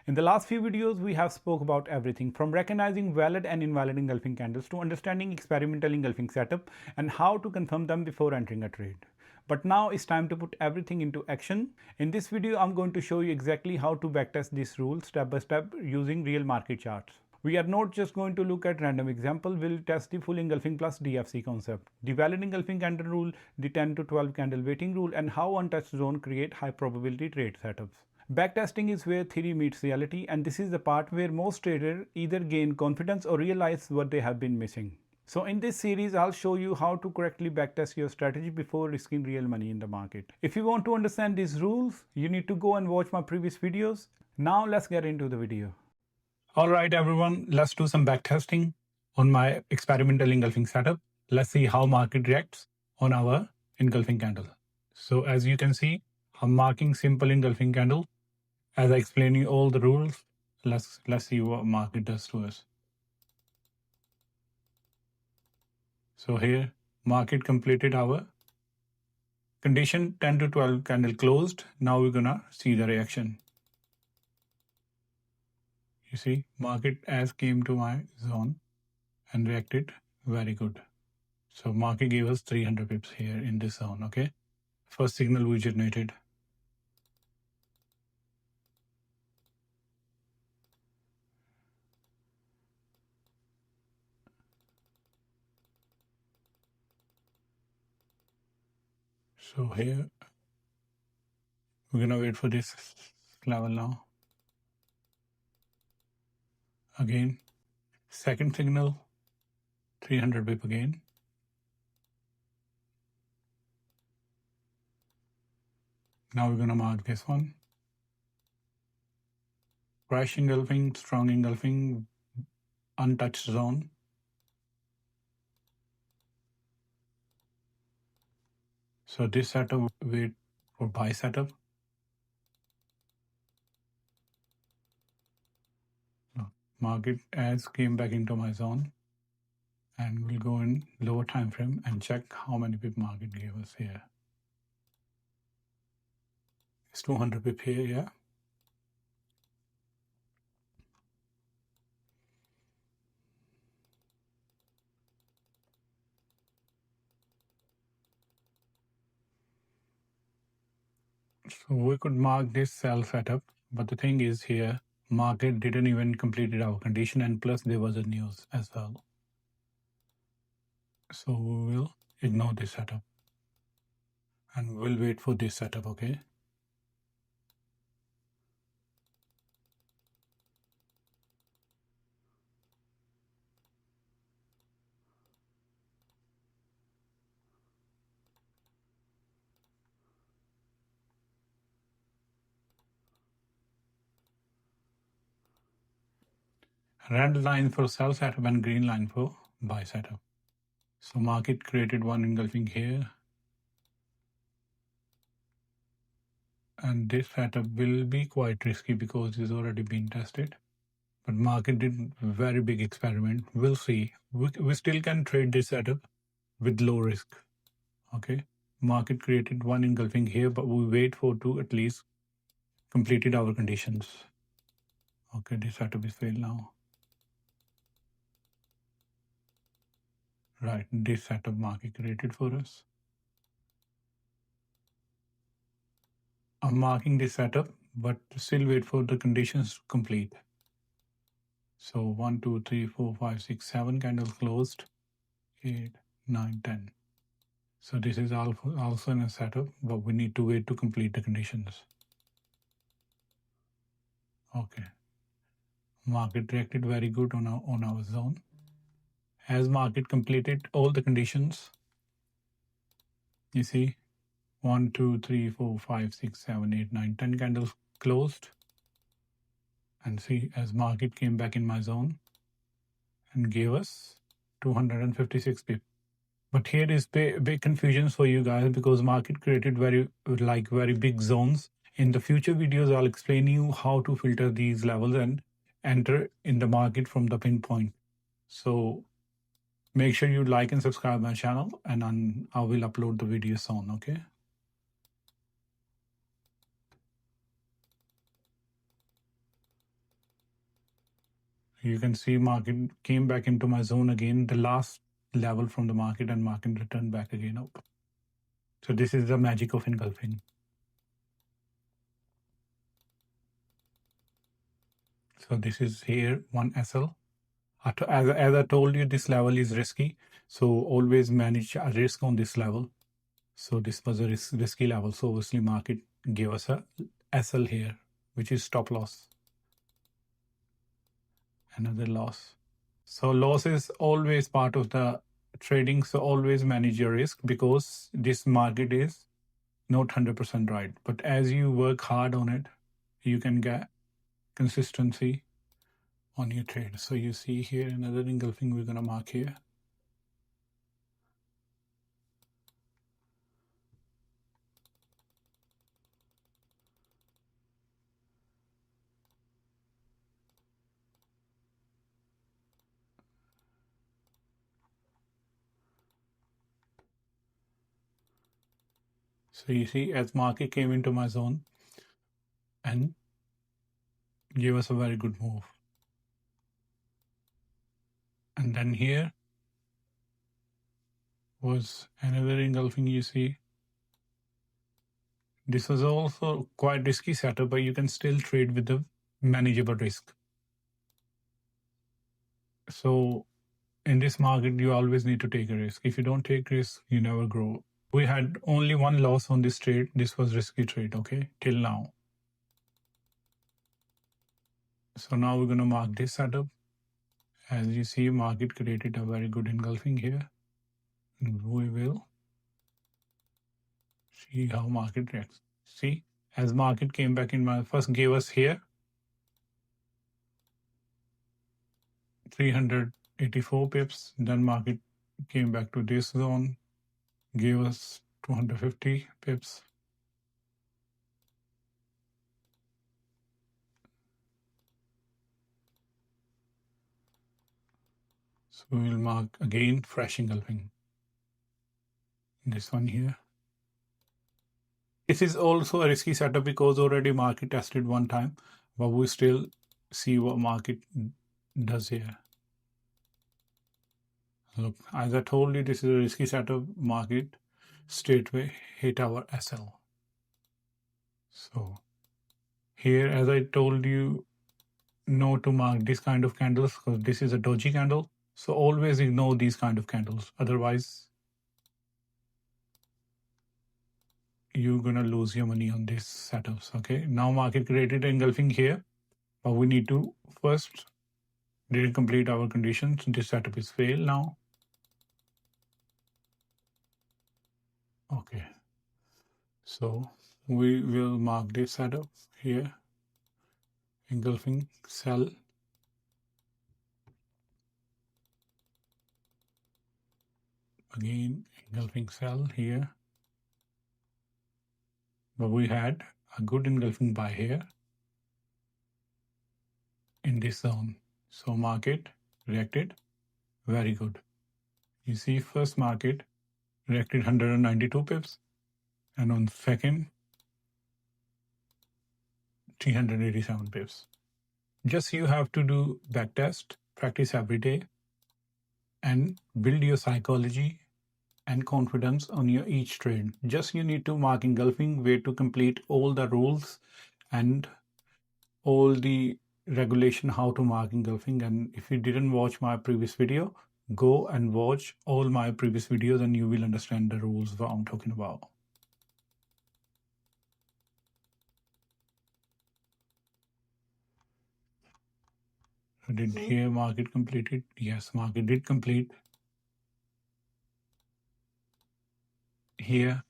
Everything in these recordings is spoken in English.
In the last few videos, we have spoke about everything from recognizing valid and invalid engulfing candles to understanding experimental engulfing setup and how to confirm them before entering a trade. But now it's time to put everything into action. In this video, I'm going to show you exactly how to backtest this rule step by step using real market charts. We are not just going to look at random example, we'll test the full engulfing plus DFC concept, the valid engulfing candle rule, the 10 to 12 candle waiting rule, and how untouched zone create high probability trade setups. Backtesting is where theory meets reality, and this is the part where most traders either gain confidence or realize what they have been missing. So in this series, I'll show you how to correctly backtest your strategy before risking real money in the market. If you want to understand these rules, you need to go and watch my previous videos. Now let's get into the video. All right, everyone, let's do some backtesting on my experimental engulfing setup. Let's see how market reacts on our engulfing candle. So as you can see, I'm marking simple engulfing candle. As I explain you all the rules, let's see what market does to us. So here, market completed our condition 10 to 12 candle closed. Now we're gonna see the reaction. You see, market as came to my zone and reacted very good. So market gave us 300 pips here in this zone, okay? First signal we generated. So here, we're gonna wait for this level now. Again, second signal, 300 pip again. Now we're gonna mark this one. Crash engulfing, strong engulfing, untouched zone. So this setup, wait for buy setup. Market as came back into my zone, and we'll go in lower time frame and check how many pip market gave us here. It's 200 pip here, yeah. So we could mark this sell setup, but the thing is here, market didn't even completed our condition, and plus there was a news as well. So we will ignore this setup and we'll wait for this setup, okay? Red line for sell setup and green line for buy setup. So market created one engulfing here. And this setup will be quite risky because it's already been tested. But market did very big experiment. We'll see. We still can trade this setup with low risk. Okay. Market created one engulfing here, but we wait for two at least completed our conditions. Okay, this setup is failed now. Right, this setup market created for us. I'm marking this setup, but still wait for the conditions to complete. So 1, 2, 3, 4, 5, 6, 7 candles closed. 8, 9, 10. So this is also in a setup, but we need to wait to complete the conditions. Okay. Market reacted very good on our zone. As market completed all the conditions, you see 1, 2, 3, 4, 5, 6, 7, 8, 9, 10 candles closed. And see, as market came back in my zone and gave us 256 pip. But here is big confusion for you guys because market created very big zones. In the future videos, I'll explain you how to filter these levels and enter in the market from the pinpoint. So make sure you like and subscribe my channel, and I will upload the videos soon, okay? You can see market came back into my zone again, the last level from the market, and market returned back again up. So this is the magic of engulfing. So this is here one SL. As I told you, this level is risky. So always manage a risk on this level. So this was a risky level. So obviously market gave us a SL here, which is stop loss. Another loss. So loss is always part of the trading. So always manage your risk, because this market is not 100% right. But as you work hard on it, you can get consistency on your trade. So you see here another engulfing we're going to mark here. So you see, as market came into my zone and gave us a very good move. And then here was another engulfing, you see. This was also quite risky setup, but you can still trade with the manageable risk. So in this market, you always need to take a risk. If you don't take risk, you never grow. We had only one loss on this trade. This was risky trade, okay, till now. So now we're going to mark this setup. As you see, market created a very good engulfing here. We will see how market reacts. See, as market came back in, my first gave us here 384 pips. Then market came back to this zone, gave us 250 pips. So we will mark again fresh engulfing. This one here. This is also a risky setup because already market tested one time, but we still see what market does here. Look, as I told you, this is a risky setup. Market straightway hit our SL. So here, as I told you, no to mark this kind of candles, because this is a doji candle. So always ignore these kind of candles. Otherwise, you're going to lose your money on these setups. Okay. Now market created engulfing here, but we need to first didn't complete our conditions. This setup is failed now. Okay. So we will mark this setup here. Engulfing sell. Again, engulfing sell here. But we had a good engulfing buy here in this zone. So market reacted very good. You see, first market reacted 192 pips, and on second 387 pips. Just you have to do backtest, practice every day, and build your psychology and confidence on your each trade. Just you need to mark engulfing, where to complete all the rules and all the regulation how to mark engulfing. And if you didn't watch my previous video, go and watch all my previous videos and you will understand the rules what I'm talking about. Did here market completed? Yes, market did complete here.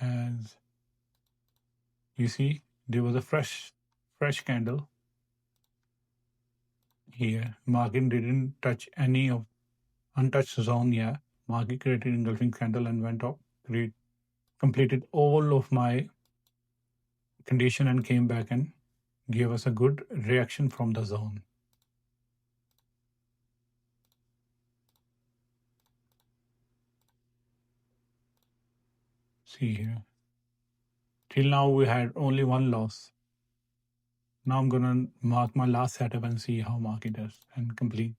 As you see, there was a fresh candle here. Market didn't touch any of untouched zone. Yeah, market created engulfing candle and went up, completed all of my condition and came back and gave us a good reaction from the zone. See here. Till now we had only one loss. Now I'm gonna mark my last setup and see how market does and complete.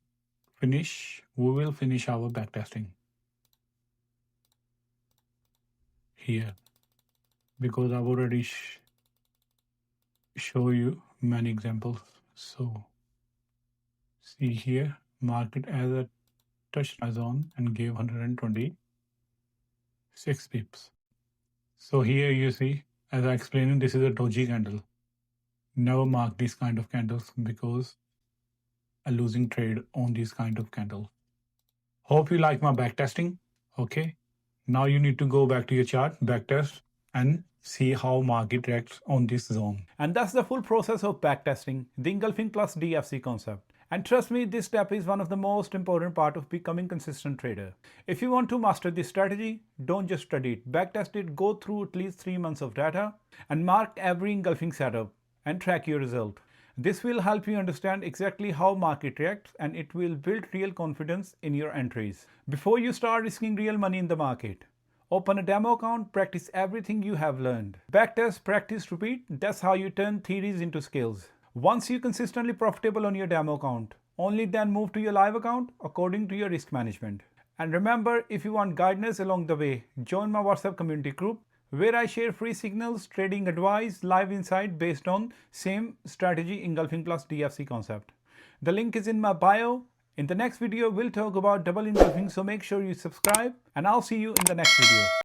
Finish. We will finish our backtesting here because I've already show you many examples. So see here, market as a touched my zone and gave 126 pips. So here you see, as I explained, this is a doji candle. Never mark these kind of candles because a losing trade on these kind of candles. Hope you like my backtesting. Okay. Now you need to go back to your chart, backtest, and see how market reacts on this zone. And that's the full process of backtesting, the engulfing plus DFC concept. And trust me, this step is one of the most important part of becoming consistent trader. If you want to master this strategy, don't just study it, backtest it, go through at least 3 months of data and mark every engulfing setup and track your result. This will help you understand exactly how market reacts and it will build real confidence in your entries. Before you start risking real money in the market, open a demo account, practice everything you have learned. Backtest, practice, repeat. That's how you turn theories into skills. Once you're consistently profitable on your demo account, only then move to your live account according to your risk management. And remember, if you want guidance along the way, join my WhatsApp community group where I share free signals, trading advice, live insight based on same strategy engulfing plus DFC concept. The link is in my bio. In the next video, we'll talk about double engulfing, so make sure you subscribe and I'll see you in the next video.